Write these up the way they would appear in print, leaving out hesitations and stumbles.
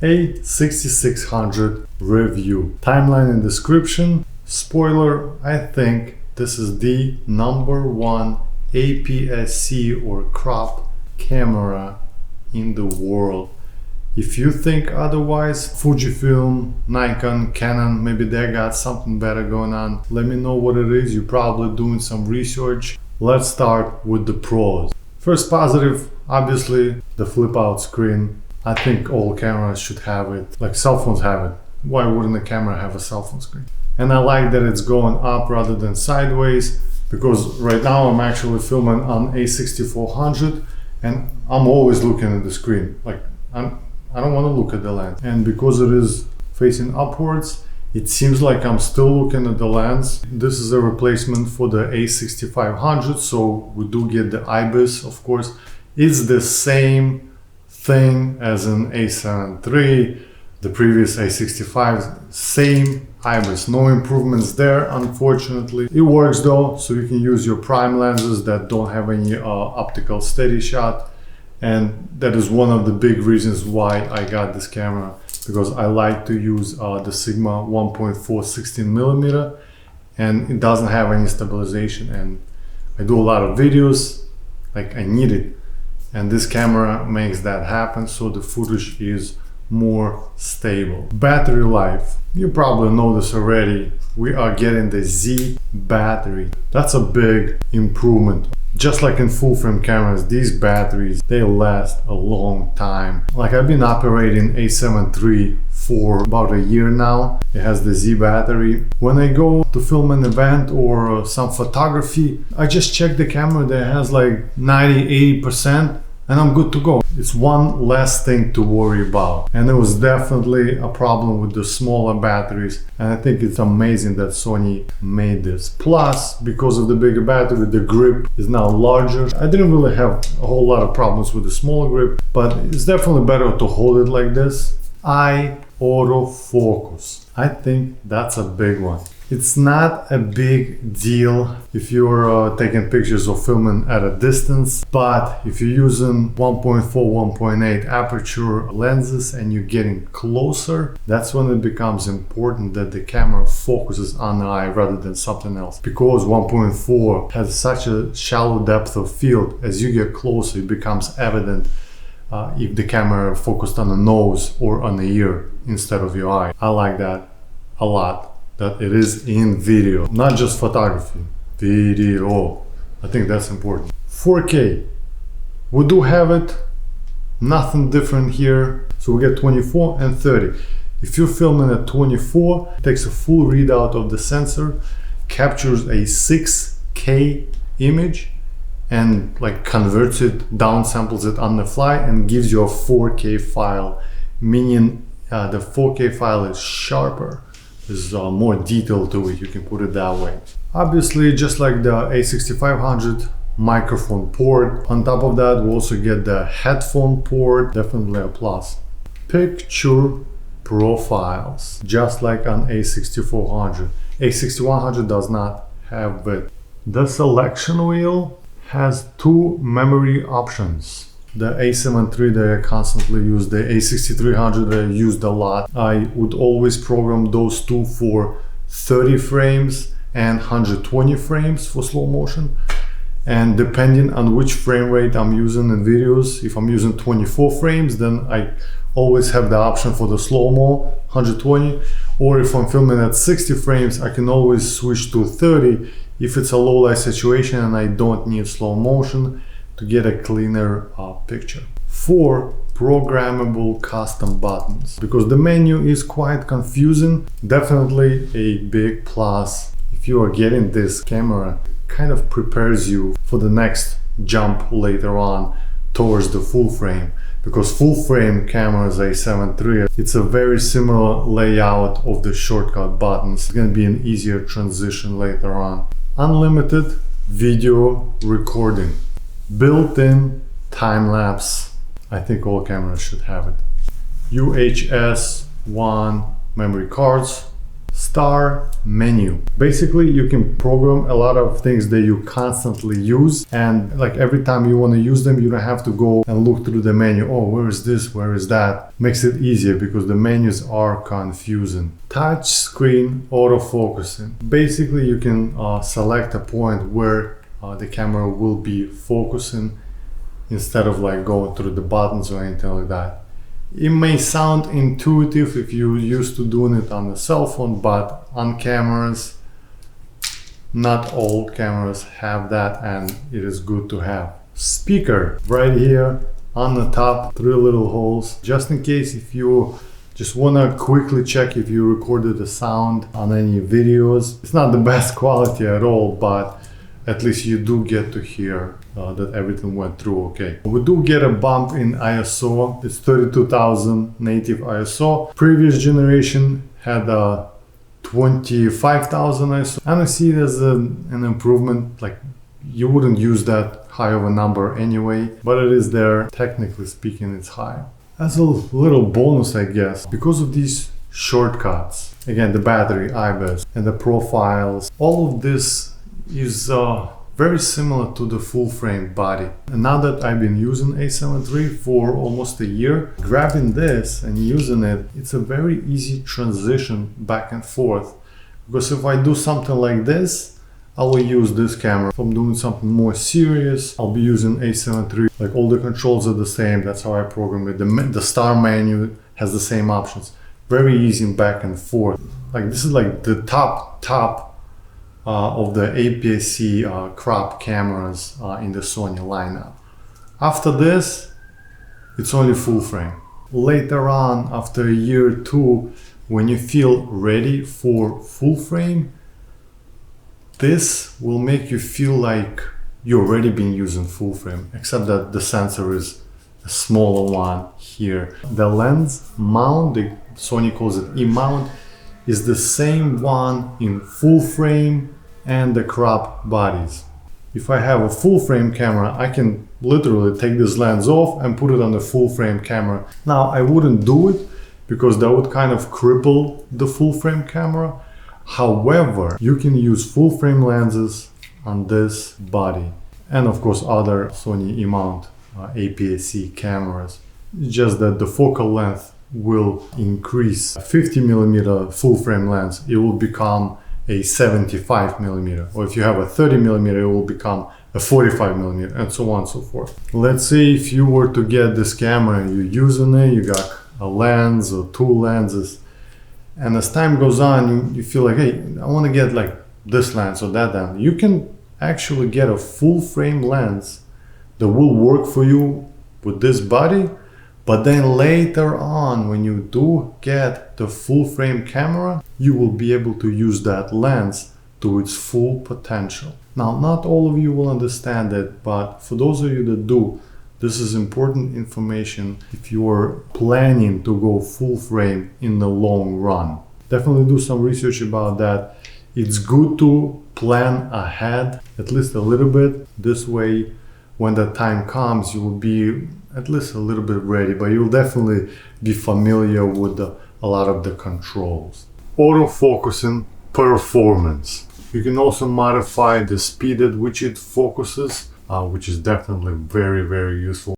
A6600 review. Timeline in description. Spoiler, I think this is the #1 APS-C or crop camera in the world. If you think otherwise, Fujifilm, Nikon, Canon, maybe they got something better going on. Let me know what it is. You're probably doing some research. Let's start with the pros. First positive, obviously the flip out screen. I think all cameras should have it, like cell phones have it. Why wouldn't a camera have a cell phone screen? And I like that it's going up rather than sideways, because right now I'm actually filming on A6400 and I'm always looking at the screen. Like I don't want to look at the lens. And because it is facing upwards, it seems like I'm still looking at the lens. This is a replacement for the A6500, so we do get the IBIS, of course. It's the same thing as an A7 III, the previous A65, same IBIS, no improvements there, unfortunately. It works though, so you can use your prime lenses that don't have any optical steady shot, and that is one of the big reasons why I got this camera, because I like to use the Sigma 1.4 16mm, and it doesn't have any stabilization, and I do a lot of videos, like I need it, and this camera makes that happen, so the footage is more stable. Battery life, you probably know this already. We are getting the Z battery. That's a big improvement. Just like in full frame cameras, these batteries, they last a long time. Like I've been operating A7 III for about a year now. It has the Z battery. When I go to film an event or some photography, I just check the camera that has like 90-80% and I'm good to go. It's one less thing to worry about. And it was definitely a problem with the smaller batteries, and I think it's amazing that Sony made this. Plus, because of the bigger battery, the grip is now larger. I didn't really have a whole lot of problems with the smaller grip, but it's definitely better to hold it like this. Autofocus. I think that's a big one. It's not a big deal if you're taking pictures or filming at a distance, but if you're using 1.4, 1.8 aperture lenses and you're getting closer, that's when it becomes important that the camera focuses on the eye rather than something else. Because 1.4 has such a shallow depth of field, as you get closer, it becomes evident if the camera focused on the nose or on the ear instead of your eye. I like that a lot. That it is in video, not just photography, video. I think that's important. 4K, we do have it, nothing different here. So we get 24 and 30. If you're filming at 24, it takes a full readout of the sensor, captures a 6K image and like converts it, downsamples it on the fly and gives you a 4K file, meaning the 4K file is sharper. There's more detail to it, you can put it that way. Obviously, just like the A6500, microphone port. On top of that, we also get the headphone port, definitely a plus. Picture profiles, just like on A6400. A6100 does not have it. The selection wheel has two memory options. The A7 III that I constantly use, the A6300 that I used a lot, I would always program those two for 30 frames and 120 frames for slow motion. And depending on which frame rate I'm using in videos, if I'm using 24 frames, then I always have the option for the slow-mo 120. Or if I'm filming at 60 frames, I can always switch to 30 if it's a low light situation and I don't need slow motion to get a cleaner picture. 4 programmable custom buttons, because the menu is quite confusing. Definitely a big plus. If you are getting this camera, kind of prepares you for the next jump later on towards the full frame, because full frame cameras A7 III, it's a very similar layout of the shortcut buttons. It's going to be an easier transition later on. Unlimited video recording. Built-in time-lapse. I think all cameras should have it. UHS 1 memory cards, Start menu. Basically, you can program a lot of things that you constantly use, and like every time you want to use them, you don't have to go and look through the menu. Oh, where is this? Where is that? Makes it easier because the menus are confusing. Touch screen autofocusing. Basically, you can select a point where the camera will be focusing instead of like going through the buttons or anything like that. It may sound intuitive if you're used to doing it on the cell phone, but on cameras, not all cameras have that, and it is good to have. Speaker right here on the top, 3 little holes, just in case if you just want to quickly check if you recorded the sound on any videos. It's not the best quality at all, but at least you do get to hear that everything went through okay. We do get a bump in ISO. It's 32,000 native ISO. Previous generation had 25,000 ISO. And I see it as an improvement. Like, you wouldn't use that high of a number anyway, but it is there. Technically speaking, it's high. As a little bonus, I guess, because of these shortcuts, again, the battery, IBIS, and the profiles, all of this is very similar to the full frame body. And now that I've been using A7 III for almost a year, grabbing this and using it, it's a very easy transition back and forth. Because if I do something like this, I will use this camera. If I'm doing something more serious, I'll be using A7 III. Like, all the controls are the same. That's how I program it. The start menu has the same options. Very easy back and forth. Like, this is like the top of the APS-C crop cameras in the Sony lineup. After this, it's only full frame. Later on, after a year or two, when you feel ready for full frame, this will make you feel like you've already been using full frame, except that the sensor is a smaller one here. The lens mount, Sony calls it E-mount, is the same one in full frame and the crop bodies. If I have a full frame camera, I can literally take this lens off and put it on the full frame camera. Now, I wouldn't do it because that would kind of cripple the full frame camera. However, you can use full frame lenses on this body, and of course other Sony E-mount APS-C cameras. It's just that the focal length will increase. A 50mm full frame lens, it will become a 75mm, or if you have a 30mm, it will become a 45mm, and so on and so forth. Let's say if you were to get this camera and you're using it, you got a lens or 2 lenses, and as time goes on, you feel like, hey, I want to get like this lens or that lens. You can actually get a full frame lens that will work for you with this body, but then later on, when you do get the full frame camera, you will be able to use that lens to its full potential. Now, not all of you will understand it, but for those of you that do, this is important information if you are planning to go full frame in the long run. Definitely do some research about that. It's good to plan ahead, at least a little bit. This way, when the time comes, you will be at least a little bit ready, but you'll definitely be familiar with a lot of the controls. Autofocusing performance. You can also modify the speed at which it focuses, which is definitely very, very useful.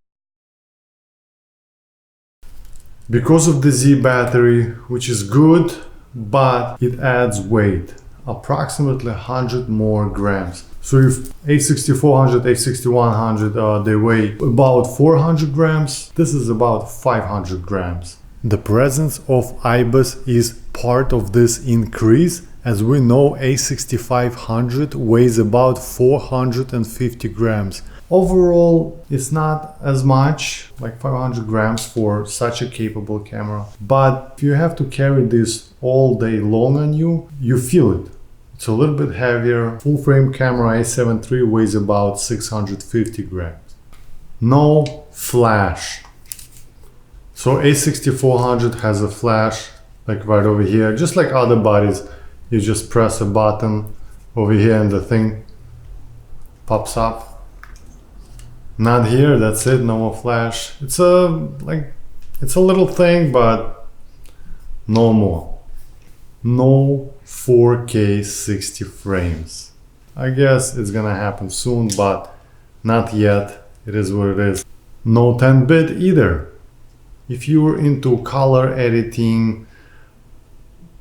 Because of the Z battery, which is good, but it adds weight, approximately 100 more grams. So if A6400, A6100, they weigh about 400 grams, this is about 500 grams. The presence of IBIS is part of this increase. As we know, A6500 weighs about 450 grams. Overall, it's not as much, like 500 grams for such a capable camera. But if you have to carry this all day long on you, you feel it. It's a little bit heavier. Full frame camera A7 III weighs about 650 grams. No flash. So A6400 has a flash, like right over here, just like other bodies. You just press a button over here and the thing pops up. Not here, that's it, no more flash. It's a little thing, but no more. No 4K 60 frames. I guess it's gonna happen soon, but not yet. It is what it is. No 10-bit either. If you're into color editing,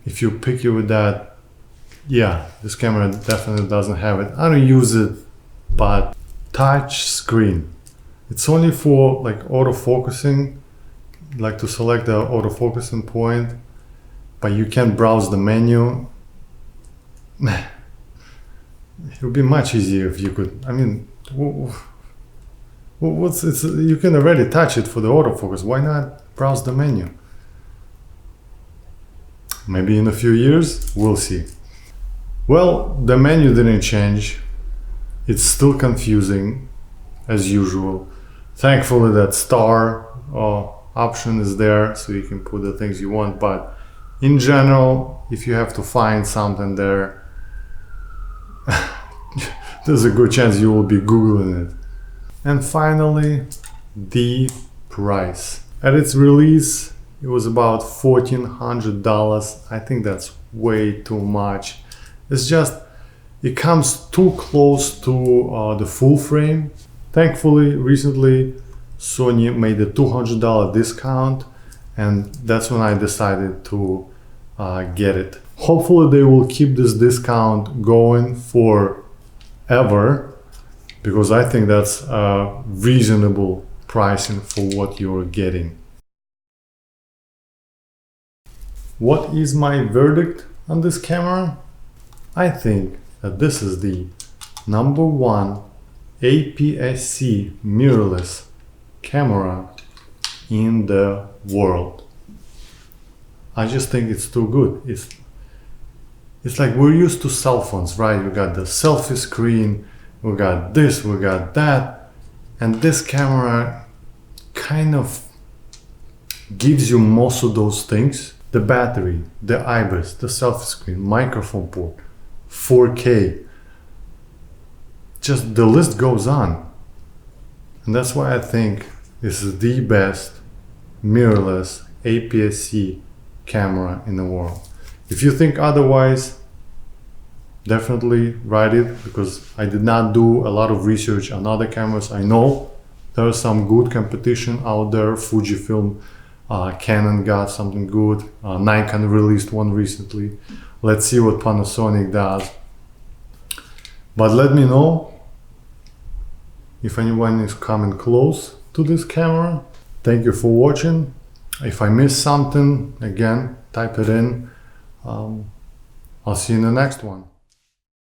if you're picky with that, yeah, this camera definitely doesn't have it. I don't use it, but touch screen. It's only for like autofocusing, like to select the autofocusing point, but you can browse the menu. It would be much easier if you could. I mean, you can already touch it for the autofocus. Why not browse the menu? Maybe in a few years, we'll see. Well, the menu didn't change. It's still confusing as usual. Thankfully that star option is there, so you can put the things you want, but in general, if you have to find something there, there's a good chance you will be Googling it. And finally, the price. At its release, it was about $1,400. I think that's way too much. It's just, it comes too close to the full frame. Thankfully, recently, Sony made a $200 discount, and that's when I decided to get it. Hopefully they will keep this discount going forever, because I think that's reasonable pricing for what you're getting. What is my verdict on this camera? I think that this is the #1 APS-C mirrorless camera in the world. I just think it's too good. It's like we're used to cell phones, right? We got the selfie screen, we got this, we got that, and this camera kind of gives you most of those things. The battery, the IBIS, the selfie screen, microphone port, 4K. Just the list goes on. And that's why I think this is the best mirrorless APS-C camera in the world. If you think otherwise, definitely write it, because I did not do a lot of research on other cameras. I know there is some good competition out there. Fujifilm, Canon got something good. Nikon released one recently. Let's see what Panasonic does. But let me know if anyone is coming close to this camera. Thank you for watching. If I missed something, again, type it in. I'll see you in the next one.